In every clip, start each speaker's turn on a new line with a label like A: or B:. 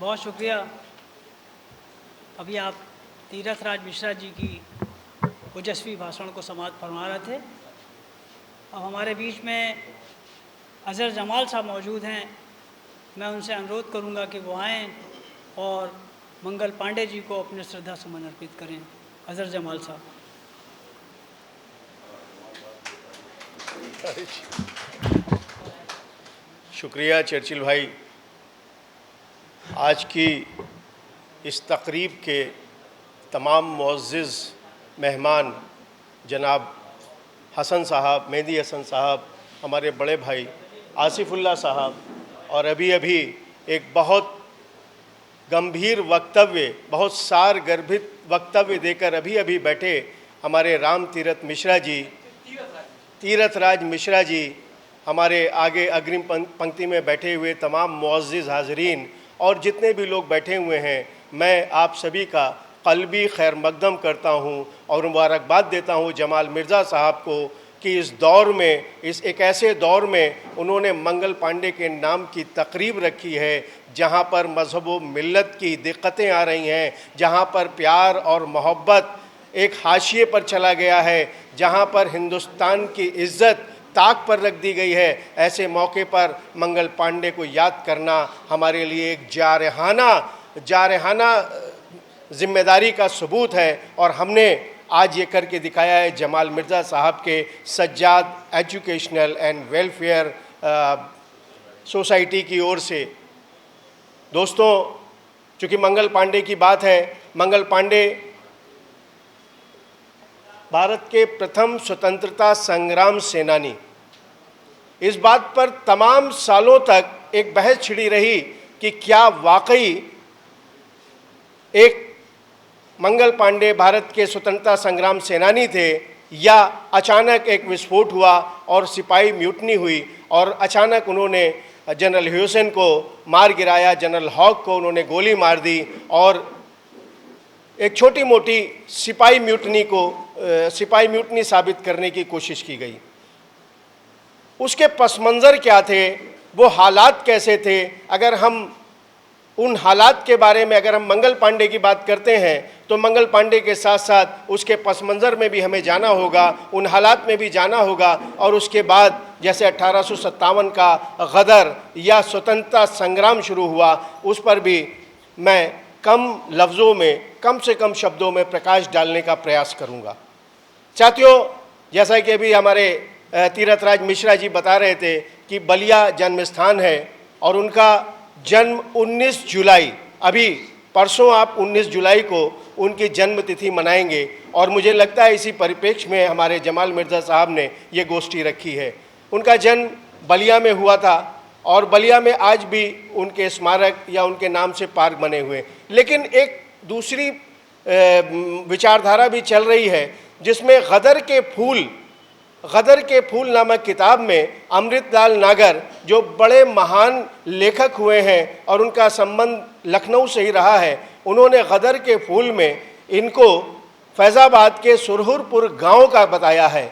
A: बहुत शुक्रिया। अभी आप तीरथ राज मिश्रा जी की ओजस्वी भाषण को समाप्त फरमा रहे थे। अब हमारे बीच में अज़हर जमाल साहब मौजूद हैं। मैं उनसे अनुरोध करूंगा कि वो आएँ और मंगल पांडे जी को अपने श्रद्धा सुमन अर्पित करें। अज़हर जमाल साहब।
B: शुक्रिया चर्चिल भाई। आज की इस तकरीब के तमाम मुअज़्ज़िज़ मेहमान जनाब हसन साहब, मेहदी हसन साहब, हमारे बड़े भाई आसिफुल्लाह साहब, और अभी अभी एक बहुत गंभीर वक्तव्य, बहुत सार गर्भित वक्तव्य देकर अभी अभी बैठे हमारे राम तीरथ मिश्रा जी, तीरथ राज मिश्रा जी, हमारे आगे अग्रिम पंक्ति में बैठे हुए तमाम मुअज़्ज़िज़ हाज़रीन और जितने भी लोग बैठे हुए हैं, मैं आप सभी का क़ल्बी खैर मक़दम करता हूं और मुबारकबाद देता हूं जमाल मिर्ज़ा साहब को कि इस दौर में, इस एक ऐसे दौर में उन्होंने मंगल पांडे के नाम की तकरीब रखी है जहां पर मज़हब व मिल्लत की दिक्कतें आ रही हैं, जहां पर प्यार और मोहब्बत एक हाशिए पर चला गया है, जहां पर हिंदुस्तान की इज़्ज़त ताक पर रख दी गई है। ऐसे मौके पर मंगल पांडे को याद करना हमारे लिए एक जारहाना ज़िम्मेदारी का सबूत है और हमने आज ये करके दिखाया है जमाल मिर्ज़ा साहब के Sajjad educational and welfare society की ओर से। दोस्तों, चूँकि मंगल पांडे की बात है, मंगल पांडे भारत के प्रथम स्वतंत्रता संग्राम सेनानी। इस बात पर तमाम सालों तक एक बहस छिड़ी रही कि क्या वाकई एक मंगल पांडे भारत के स्वतंत्रता संग्राम सेनानी थे या अचानक एक विस्फोट हुआ और सिपाही म्यूटनी हुई और अचानक उन्होंने जनरल ह्यूसेन को मार गिराया, जनरल हॉक को उन्होंने गोली मार दी और एक छोटी मोटी सिपाही म्यूटनी साबित करने की कोशिश की गई। उसके पस मंज़र क्या थे, वो हालात कैसे थे? अगर हम उन हालात के बारे में, अगर हम मंगल पांडे की बात करते हैं तो मंगल पांडे के साथ साथ उसके पस मंज़र में भी हमें जाना होगा, उन हालात में भी जाना होगा और उसके बाद जैसे 1857 का गदर या स्वतंत्रता संग्राम शुरू हुआ, उस पर भी मैं कम लफ्ज़ों में, कम से कम शब्दों में प्रकाश डालने का प्रयास करूंगा। साथियों, जैसा कि अभी हमारे तीरथ राज मिश्रा जी बता रहे थे कि बलिया जन्म स्थान है और उनका जन्म 19 जुलाई, अभी परसों आप 19 जुलाई को उनकी जन्म तिथि मनाएंगे और मुझे लगता है इसी परिप्रेक्ष्य में हमारे जमाल मिर्ज़ा साहब ने ये गोष्ठी रखी है। उनका जन्म बलिया में हुआ था और बलिया में आज भी उनके स्मारक या उनके नाम से पार्क बने हुए। लेकिन एक दूसरी विचारधारा भी चल रही है जिसमें गदर के फूल नामक किताब में अमृतलाल नागर, जो बड़े महान लेखक हुए हैं और उनका संबंध लखनऊ से ही रहा है, उन्होंने गदर के फूल में इनको फैज़ाबाद के सुरहुरपुर गांव का बताया है।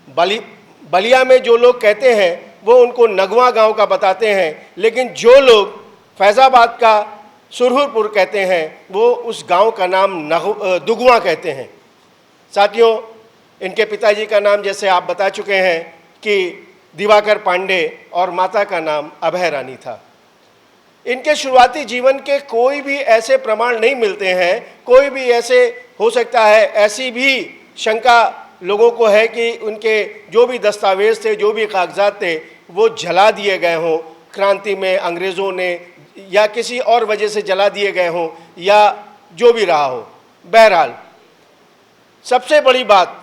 B: बलिया में जो लोग कहते हैं वो उनको नगवा गांव का बताते हैं, लेकिन जो लोग फैज़ाबाद का सुरहुरपुर कहते हैं वो उस गांव का नाम दुगवा कहते हैं। साथियों, इनके पिताजी का नाम जैसे आप बता चुके हैं कि दिवाकर पांडे और माता का नाम अभय रानी था। इनके शुरुआती जीवन के कोई भी ऐसे प्रमाण नहीं मिलते हैं, कोई भी ऐसे हो सकता है, ऐसी भी शंका लोगों को है कि उनके जो भी दस्तावेज थे, जो भी कागजात थे, वो जला दिए गए हों क्रांति में, अंग्रेज़ों ने या किसी और वजह से जला दिए गए हों या जो भी रहा हो। बहरहाल, सबसे बड़ी बात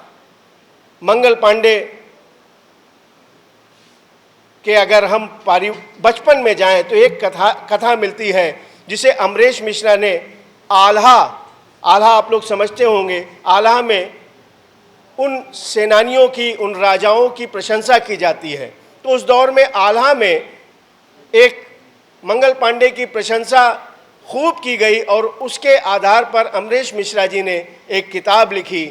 B: मंगल पांडे के अगर हम बचपन में जाएं तो एक कथा मिलती है जिसे अमरेश मिश्रा ने आल्हा आप लोग समझते होंगे, आल्हा में उन सेनानियों की, उन राजाओं की प्रशंसा की जाती है। तो उस दौर में आल्हा में एक मंगल पांडे की प्रशंसा खूब की गई और उसके आधार पर अमरेश मिश्रा जी ने एक किताब लिखी।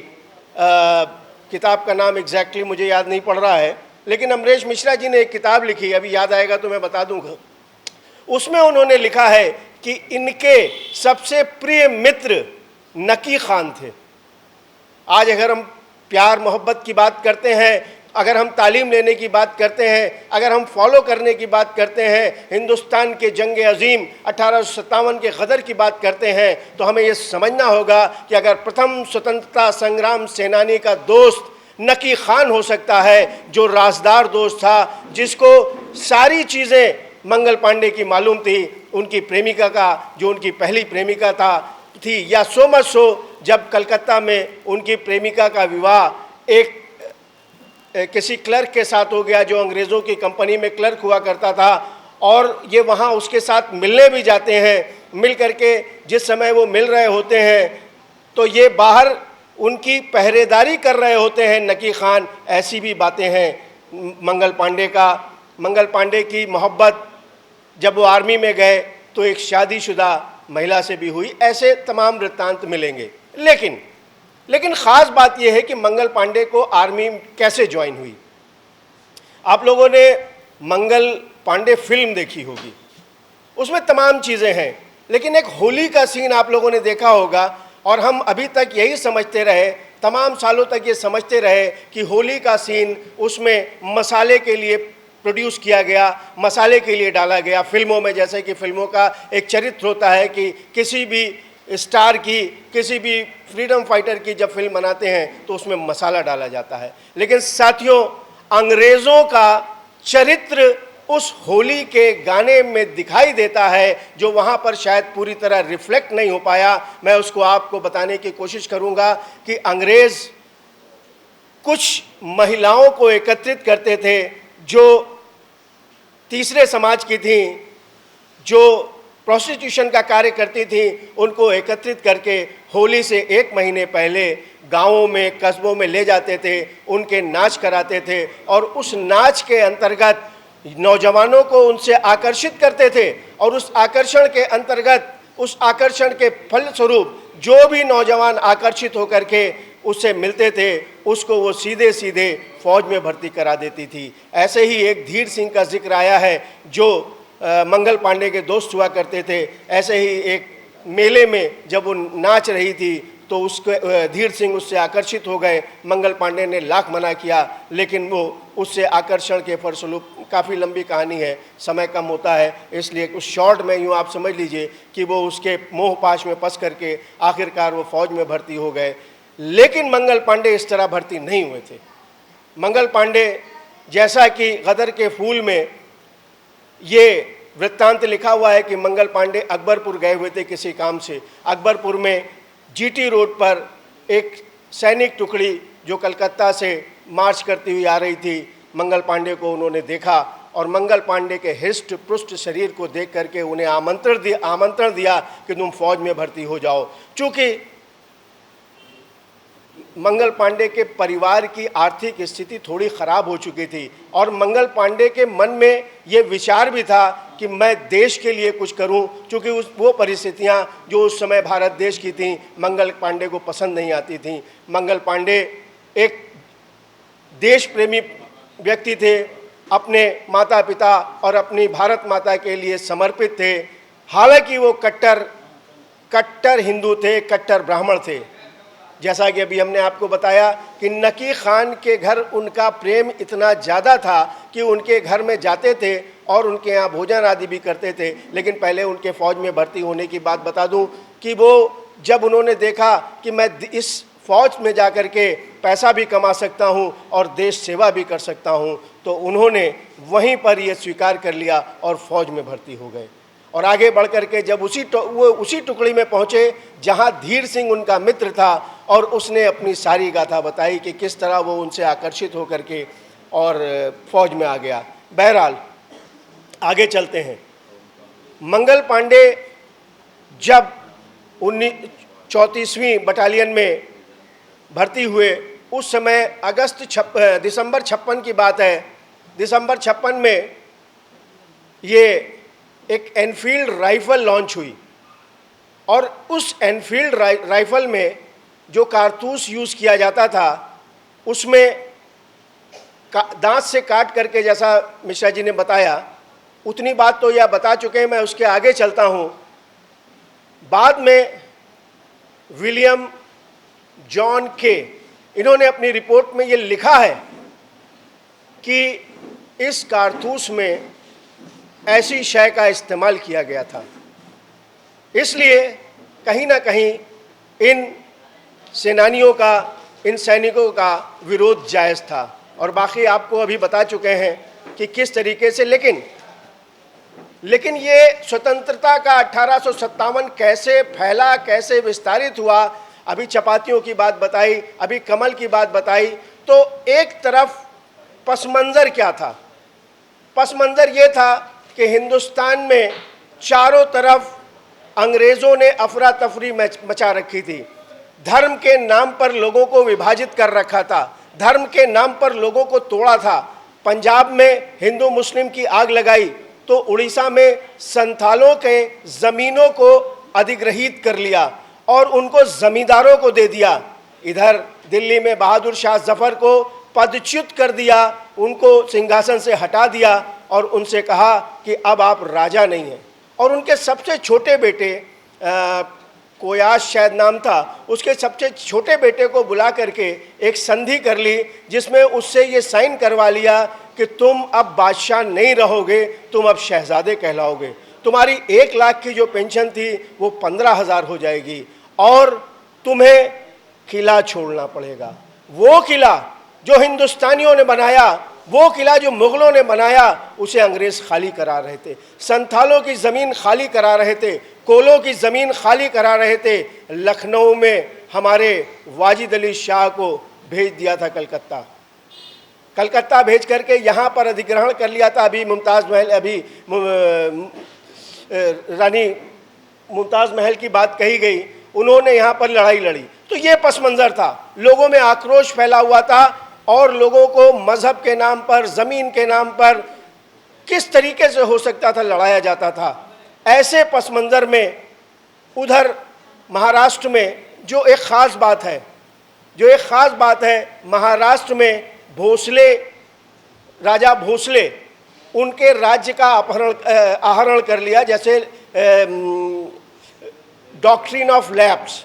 B: किताब का नाम एग्जैक्टली मुझे याद नहीं पड़ रहा है, लेकिन अमरेश मिश्रा जी ने एक किताब लिखी, अभी याद आएगा तो मैं बता दूंगा। उसमें उन्होंने लिखा है कि इनके सबसे प्रिय मित्र नकी खान थे। आज अगर हम प्यार मोहब्बत की बात करते हैं, अगर हम तालीम लेने की बात करते हैं, अगर हम फॉलो करने की बात करते हैं, हिंदुस्तान के जंग अजीम 1857 के गदर की बात करते हैं, तो हमें ये समझना होगा कि अगर प्रथम स्वतंत्रता संग्राम सेनानी का दोस्त नकी खान हो सकता है, जो राजदार दोस्त था, जिसको सारी चीज़ें मंगल पांडे की मालूम थी, उनकी प्रेमिका का, जो उनकी पहली प्रेमिका थी, या सो मच सो जब कलकत्ता में उनकी प्रेमिका का विवाह एक किसी क्लर्क के साथ हो गया, जो अंग्रेज़ों की कंपनी में क्लर्क हुआ करता था, और ये वहाँ उसके साथ मिलने भी जाते हैं। मिल करके जिस समय वो मिल रहे होते हैं तो ये बाहर उनकी पहरेदारी कर रहे होते हैं नकी खान। ऐसी भी बातें हैं मंगल पांडे की मोहब्बत जब वो आर्मी में गए तो एक शादीशुदा महिला से भी हुई। ऐसे तमाम वृत्तांत मिलेंगे। लेकिन ख़ास बात यह है कि मंगल पांडे को आर्मी कैसे ज्वाइन हुई। आप लोगों ने मंगल पांडे फिल्म देखी होगी, उसमें तमाम चीज़ें हैं, लेकिन एक होली का सीन आप लोगों ने देखा होगा, और हम अभी तक यही समझते रहे, तमाम सालों तक ये समझते रहे कि होली का सीन उसमें मसाले के लिए प्रोड्यूस किया गया, मसाले के लिए डाला गया। फिल्मों में जैसे कि फिल्मों का एक चरित्र होता है कि किसी भी स्टार की, किसी भी फ्रीडम फाइटर की जब फिल्म बनाते हैं तो उसमें मसाला डाला जाता है। लेकिन साथियों, अंग्रेज़ों का चरित्र उस होली के गाने में दिखाई देता है, जो वहाँ पर शायद पूरी तरह रिफ्लेक्ट नहीं हो पाया। मैं उसको आपको बताने की कोशिश करूँगा कि अंग्रेज़ कुछ महिलाओं को एकत्रित करते थे जो तीसरे समाज की थीं, जो प्रोस्टिट्यूशन का कार्य करती थी, उनको एकत्रित करके होली से एक महीने पहले गांवों में, कस्बों में ले जाते थे, उनके नाच कराते थे, और उस नाच के अंतर्गत नौजवानों को उनसे आकर्षित करते थे, और उस आकर्षण के अंतर्गत, उस आकर्षण के फलस्वरूप जो भी नौजवान आकर्षित होकर के उससे मिलते थे, उसको वो सीधे सीधे फौज में भर्ती करा देती थी। ऐसे ही एक धीर सिंह का जिक्र आया है, जो मंगल पांडे के दोस्त हुआ करते थे। ऐसे ही एक मेले में जब वो नाच रही थी तो उसके धीर सिंह उससे आकर्षित हो गए। मंगल पांडे ने लाख मना किया, लेकिन वो उससे आकर्षण के फलस्वरूप, काफ़ी लंबी कहानी है, समय कम होता है, इसलिए उस शॉर्ट में यूँ आप समझ लीजिए कि वो उसके मोह पाश में फंस करके आखिरकार वो फौज में भर्ती हो गए। लेकिन मंगल पांडे इस तरह भर्ती नहीं हुए थे। मंगल पांडे, जैसा कि गदर के फूल में ये वृत्तांत लिखा हुआ है कि मंगल पांडे अकबरपुर गए हुए थे किसी काम से। अकबरपुर में जीटी रोड पर एक सैनिक टुकड़ी जो कलकत्ता से मार्च करती हुई आ रही थी, मंगल पांडे को उन्होंने देखा, और मंगल पांडे के हृष्ट पुष्ट शरीर को देख करके उन्हें आमंत्रण दिया कि तुम फौज में भर्ती हो जाओ। चूँकि मंगल पांडे के परिवार की आर्थिक स्थिति थोड़ी ख़राब हो चुकी थी, और मंगल पांडे के मन में ये विचार भी था कि मैं देश के लिए कुछ करूं, क्योंकि वो परिस्थितियां जो उस समय भारत देश की थीं, मंगल पांडे को पसंद नहीं आती थीं। मंगल पांडे एक देश प्रेमी व्यक्ति थे, अपने माता पिता और अपनी भारत माता के लिए समर्पित थे। हालांकि वो कट्टर हिंदू थे, कट्टर ब्राह्मण थे। जैसा कि अभी हमने आपको बताया कि नकी खान के घर उनका प्रेम इतना ज़्यादा था कि उनके घर में जाते थे और उनके यहाँ भोजन आदि भी करते थे। लेकिन पहले उनके फ़ौज में भर्ती होने की बात बता दूं कि वो जब उन्होंने देखा कि मैं इस फ़ौज में जा कर के पैसा भी कमा सकता हूँ और देश सेवा भी कर सकता हूँ, तो उन्होंने वहीं पर ये स्वीकार कर लिया और फ़ौज में भर्ती हो गए। और आगे बढ़ कर के जब वो उसी टुकड़ी में पहुँचे जहाँ धीर सिंह उनका मित्र था, और उसने अपनी सारी गाथा बताई कि किस तरह वो उनसे आकर्षित होकर के और फौज में आ गया। बहरहाल आगे चलते हैं। मंगल पांडे जब 34वीं बटालियन में भर्ती हुए, उस समय दिसंबर 56 की बात है। दिसंबर 56 में ये एक एनफील्ड राइफ़ल लॉन्च हुई, और उस एनफील्ड राइफ़ल में जो कारतूस यूज़ किया जाता था, उसमें दांत से काट करके, जैसा मिश्रा जी ने बताया, उतनी बात तो यह बता चुके हैं, मैं उसके आगे चलता हूँ बाद में विलियम जॉन के, इन्होंने अपनी रिपोर्ट में ये लिखा है कि इस कारतूस में ऐसी शय का इस्तेमाल किया गया था, इसलिए कहीं ना कहीं इन सेनानियों का, इन सैनिकों का विरोध जायज़ था। और बाकी आपको अभी बता चुके हैं कि किस तरीके से, लेकिन ये स्वतंत्रता का 1857 कैसे फैला, कैसे विस्तारित हुआ, अभी चपातियों की बात बताई, अभी कमल की बात बताई, तो एक तरफ पसमंज़र क्या था? पसमंज़र ये था कि हिंदुस्तान में चारों तरफ अंग्रेज़ों ने अफरा तफरी मचा रखी थी, धर्म के नाम पर लोगों को विभाजित कर रखा था, धर्म के नाम पर लोगों को तोड़ा था। पंजाब में हिंदू मुस्लिम की आग लगाई तो उड़ीसा में संथालों के ज़मीनों को अधिग्रहित कर लिया और उनको ज़मींदारों को दे दिया। इधर दिल्ली में बहादुर शाह जफ़र को पदच्युत कर दिया, उनको सिंहासन से हटा दिया और उनसे कहा कि अब आप राजा नहीं हैं। और उनके सबसे छोटे बेटे, कोयाश शायद नाम था, उसके सबसे छोटे बेटे को बुला करके एक संधि कर ली, जिसमें उससे ये साइन करवा लिया कि तुम अब बादशाह नहीं रहोगे, तुम अब शहजादे कहलाओगे, तुम्हारी 1 लाख की जो पेंशन थी वो 15,000 हो जाएगी और तुम्हें किला छोड़ना पड़ेगा। वो किला जो हिंदुस्तानियों ने बनाया, वो किला जो मुग़लों ने बनाया, उसे अंग्रेज़ खाली करा रहे थे, संथालों की ज़मीन खाली करा रहे थे, कोलों की ज़मीन खाली करा रहे थे। लखनऊ में हमारे वाजिद अली शाह को भेज दिया था कलकत्ता भेज करके यहाँ पर अधिग्रहण कर लिया था। अभी मुमताज़ महल, अभी रानी मुमताज़ महल की बात कही गई, उन्होंने यहाँ पर लड़ाई लड़ी। तो ये पस मंज़र था, लोगों में आक्रोश फैला हुआ था और लोगों को मज़हब के नाम पर, ज़मीन के नाम पर किस तरीके से हो सकता था लड़ाया जाता था। ऐसे पस मंज़र में उधर महाराष्ट्र में जो एक ख़ास बात है, महाराष्ट्र में भोसले, राजा भोसले, उनके राज्य का आहरण कर लिया। जैसे डॉक्ट्रिन ऑफ लैप्स,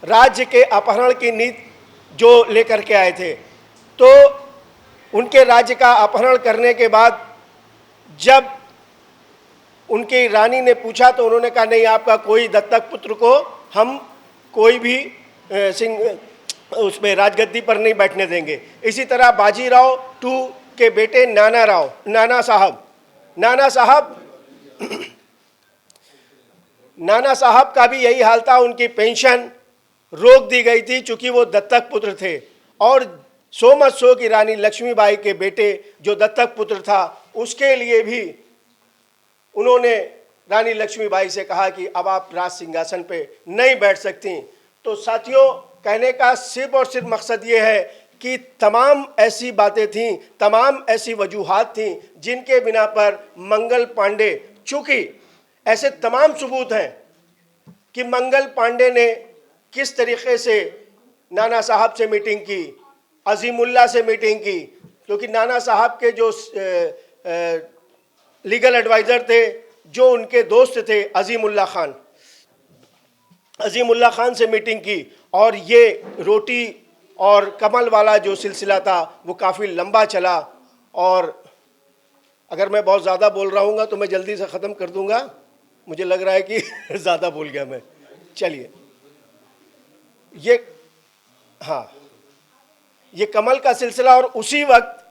B: राज्य के अपहरण की नीति जो लेकर के आए थे, तो उनके राज्य का अपहरण करने के बाद जब उनकी रानी ने पूछा तो उन्होंने कहा नहीं, आपका कोई दत्तक पुत्र को हम कोई भी उसमें राजगद्दी पर नहीं बैठने देंगे। इसी तरह बाजीराव टू के बेटे नाना साहब का भी यही हाल था, उनकी पेंशन रोक दी गई थी चूंकि वो दत्तक पुत्र थे। और सो मच सो कि रानी लक्ष्मीबाई के बेटे जो दत्तक पुत्र था, उसके लिए भी उन्होंने रानी लक्ष्मीबाई से कहा कि अब आप राज सिंहासन पे नहीं बैठ सकती। तो साथियों, कहने का सिर्फ और सिर्फ मकसद ये है कि तमाम ऐसी बातें थीं, तमाम ऐसी वजूहात थीं जिनके बिना पर मंगल पांडे, चूँकि ऐसे तमाम सबूत हैं कि मंगल पांडे ने किस तरीके से नाना साहब से मीटिंग की, अजीमुल्ला से मीटिंग की, क्योंकि नाना साहब के जो लीगल एडवाइज़र थे, जो उनके दोस्त थे, अजीमुल्ला खान से मीटिंग की। और ये रोटी और कमल वाला जो सिलसिला था वो काफ़ी लंबा चला। और अगर मैं बहुत ज़्यादा बोल रहा हूँगा तो मैं जल्दी से ख़त्म कर दूँगा, मुझे लग रहा है कि ज़्यादा बोल गया मैं। चलिए, ये कमल का सिलसिला। और उसी वक्त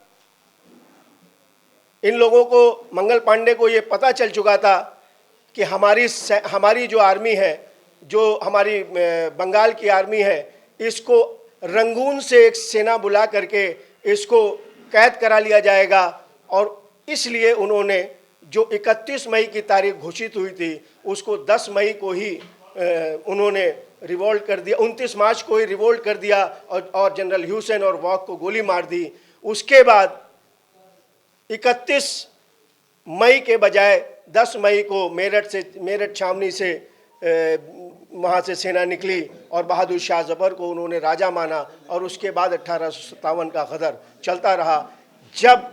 B: इन लोगों को, मंगल पांडे को ये पता चल चुका था कि हमारी जो आर्मी है, जो हमारी बंगाल की आर्मी है, इसको रंगून से एक सेना बुला करके इसको कैद करा लिया जाएगा। और इसलिए उन्होंने जो 31 मई की तारीख घोषित हुई थी, उसको 10 मई को ही उन्होंने रिवोल्ट कर दिया, 29 मार्च को ही रिवोल्ट कर दिया और जनरल ह्यूसेन और वॉक को गोली मार दी। उसके बाद 31 मई के बजाय 10 मई को मेरठ छावनी से वहाँ से सेना निकली और बहादुर शाह जफ़र को उन्होंने राजा माना। और उसके बाद 1857 का गदर चलता रहा। जब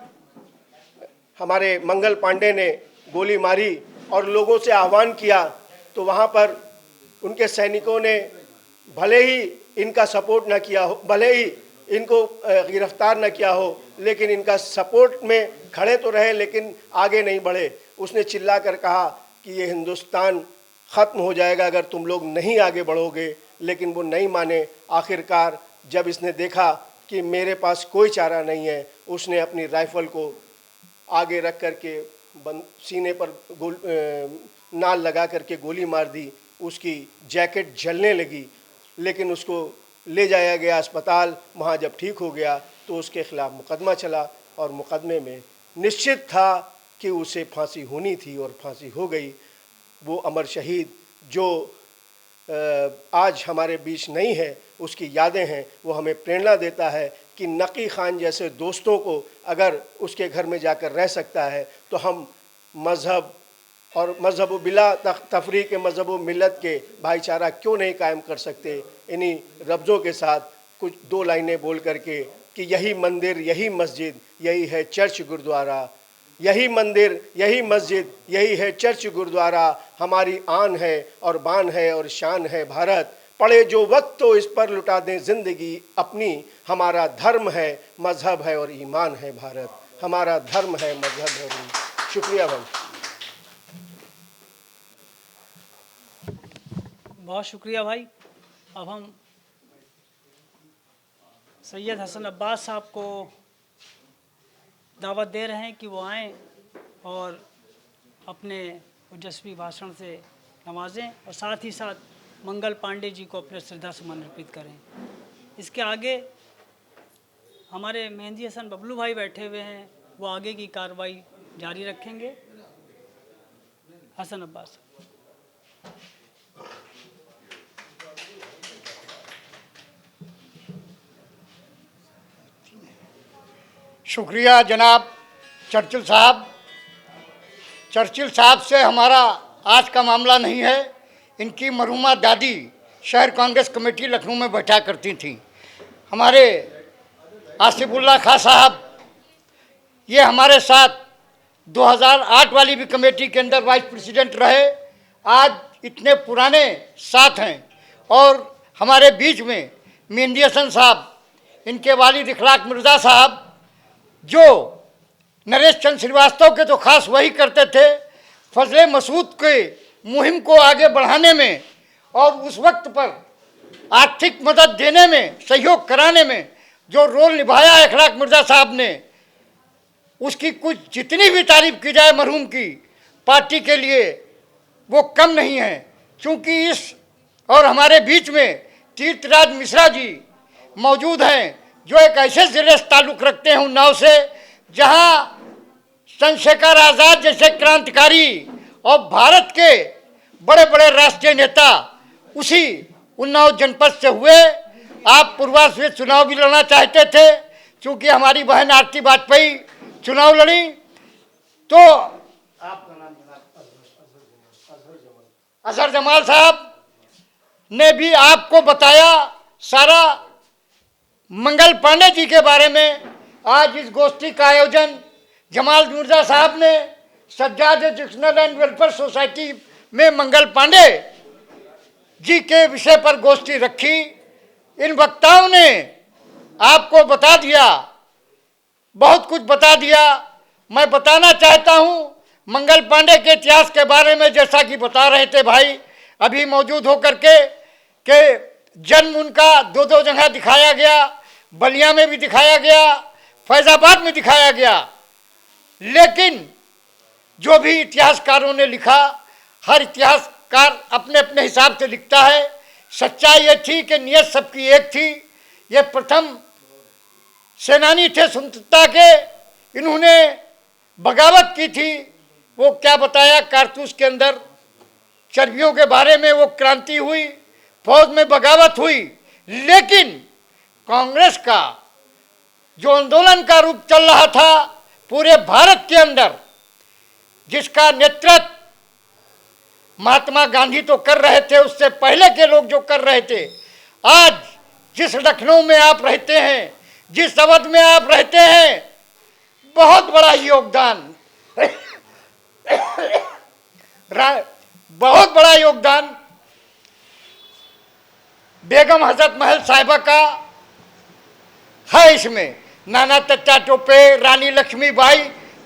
B: हमारे मंगल पांडे ने गोली मारी और लोगों से आह्वान किया, तो वहाँ पर उनके सैनिकों ने भले ही इनका सपोर्ट न किया हो, भले ही इनको गिरफ्तार न किया हो, लेकिन इनका सपोर्ट में खड़े तो रहे लेकिन आगे नहीं बढ़े। उसने चिल्ला कर कहा कि ये हिंदुस्तान ख़त्म हो जाएगा अगर तुम लोग नहीं आगे बढ़ोगे, लेकिन वो नहीं माने। आखिरकार जब इसने देखा कि मेरे पास कोई चारा नहीं है, उसने अपनी राइफ़ल को आगे रख कर के सीने पर नाल लगा करके गोली मार दी। उसकी जैकेट जलने लगी, लेकिन उसको ले जाया गया अस्पताल। वहाँ जब ठीक हो गया तो उसके ख़िलाफ़ मुकदमा चला और मुकदमे में निश्चित था कि उसे फांसी होनी थी और फांसी हो गई। वो अमर शहीद जो आज हमारे बीच नहीं है, उसकी यादें हैं, वो हमें प्रेरणा देता है कि नकी खान जैसे दोस्तों को अगर उसके घर में जाकर रह सकता है तो हम मज़हब और मज़हब बिला तफरीक मज़हब व मिलत के भाईचारा क्यों नहीं कायम कर सकते। इन्हीं लफ्ज़ों के साथ कुछ दो लाइनें बोल करके कि यही मंदिर, यही मस्जिद, यही है चर्च गुरुद्वारा, यही मंदिर, यही मस्जिद, यही है चर्च गुरुद्वारा, हमारी आन है और बान है और शान है भारत। पड़े जो वक्त तो इस पर लुटा दें ज़िंदगी अपनी, हमारा धर्म है, मज़हब है और ईमान है भारत। हमारा धर्म है, मज़हब है और ईमान। शुक्रिया भाई।
A: बहुत शुक्रिया भाई। अब हम सैयद हसन अब्बास साहब को दावत दे रहे हैं कि वो आएँ और अपने ओजस्वी भाषण से नवाजें और साथ ही साथ मंगल पांडे जी को अपने श्रद्धा सुमन अर्पित करें। इसके आगे हमारे मेहंदी हसन बबलू भाई बैठे हुए हैं, वो आगे की कार्रवाई जारी रखेंगे। हसन अब्बास।
C: शुक्रिया जनाब चर्चिल साहब। चर्चिल साहब से हमारा आज का मामला नहीं है। इनकी मरहुमा दादी शहर कांग्रेस कमेटी लखनऊ में बैठा करती थी। हमारे आसिफुल्लाह खां साहब ये हमारे साथ 2008 वाली भी कमेटी के अंदर वाइस प्रेसिडेंट रहे, आज इतने पुराने साथ हैं। और हमारे बीच में मेहंदी हसन साहब, इनके वालिद इखलाक मिर्ज़ा साहब, जो नरेश चंद्र श्रीवास्तव के तो खास वही करते थे, फजले मसूद के मुहिम को आगे बढ़ाने में और उस वक्त पर आर्थिक मदद देने में, सहयोग कराने में जो रोल निभाया इखलाक मिर्ज़ा साहब ने, उसकी कुछ जितनी भी तारीफ की जाए मरहूम की पार्टी के लिए वो कम नहीं है। चूँकि इस और हमारे बीच में तीर्थराज मिश्रा जी मौजूद हैं जो एक ऐसे ज़िले से ताल्लुक़ रखते हैं उन्नाव से, जहाँ चंद्रशेखर आज़ाद जैसे क्रांतिकारी और भारत के बड़े बड़े राष्ट्रीय नेता उसी उन्नाव जनपद से हुए। आप पूर्वास में चुनाव भी लड़ना चाहते थे, क्योंकि हमारी बहन आरती वाजपेयी चुनाव लड़ी, तो आपका नाम अजहर जमाल साहब ने भी आपको बताया सारा मंगल पांडे जी के बारे में। आज इस गोष्ठी का आयोजन जमाल मिर्ज़ा साहब ने Sajjad educational and welfare society में मंगल पांडे जी के विषय पर गोष्ठी रखी। इन वक्ताओं ने आपको बता दिया, बहुत कुछ बता दिया। मैं बताना चाहता हूं मंगल पांडे के इतिहास के बारे में, जैसा कि बता रहे थे भाई अभी मौजूद होकर के जन्म उनका दो दो जगह दिखाया गया, बलिया में भी दिखाया गया, फैज़ाबाद में दिखाया गया। लेकिन जो भी इतिहासकारों ने लिखा, हर इतिहासकार अपने अपने हिसाब से लिखता है। सच्चाई ये थी कि नीयत सबकी एक थी। ये प्रथम सेनानी थे स्वतंत्रता के, इन्होंने बगावत की थी। वो क्या बताया, कारतूस के अंदर चर्बियों के बारे में वो क्रांति हुई, फौज में बगावत हुई। लेकिन कांग्रेस का जो आंदोलन का रूप चल रहा था पूरे भारत के अंदर, जिसका नेतृत्व महात्मा गांधी तो कर रहे थे, उससे पहले के लोग जो कर रहे थे, आज जिस लखनऊ में आप रहते हैं, जिस अवध में आप रहते हैं, बहुत बड़ा योगदान बहुत बड़ा योगदान बेगम हजरत महल साहिबा का है इसमें। नाना तत्ता टोपे, रानी लक्ष्मीबाई,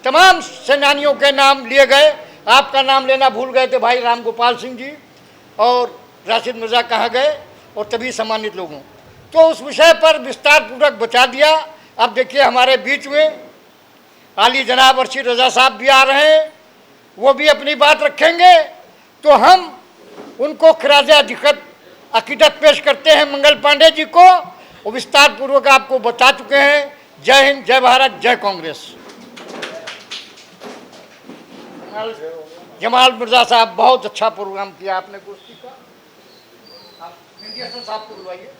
C: तमाम सेनानियों के नाम लिए गए। आपका नाम लेना भूल गए थे भाई राम गोपाल सिंह जी और राशिद मिर्ज़ा कहाँ गए, और तभी सम्मानित लोगों। तो उस विषय पर विस्तार पूर्वक बता दिया। अब देखिए हमारे बीच में आली जनाब अर्शीद रज़ा साहब भी आ रहे हैं, वो भी अपनी बात रखेंगे। तो हम उनको खिराज अकीदत पेश करते हैं मंगल पांडे जी को, और विस्तार पूर्वक आपको बता चुके हैं। जय हिंद, जय भारत, जय कांग्रेस। जमाल मिर्जा साहब, बहुत अच्छा प्रोग्राम किया आपने गोष्ठी का। आप साहब को बुलवाइए।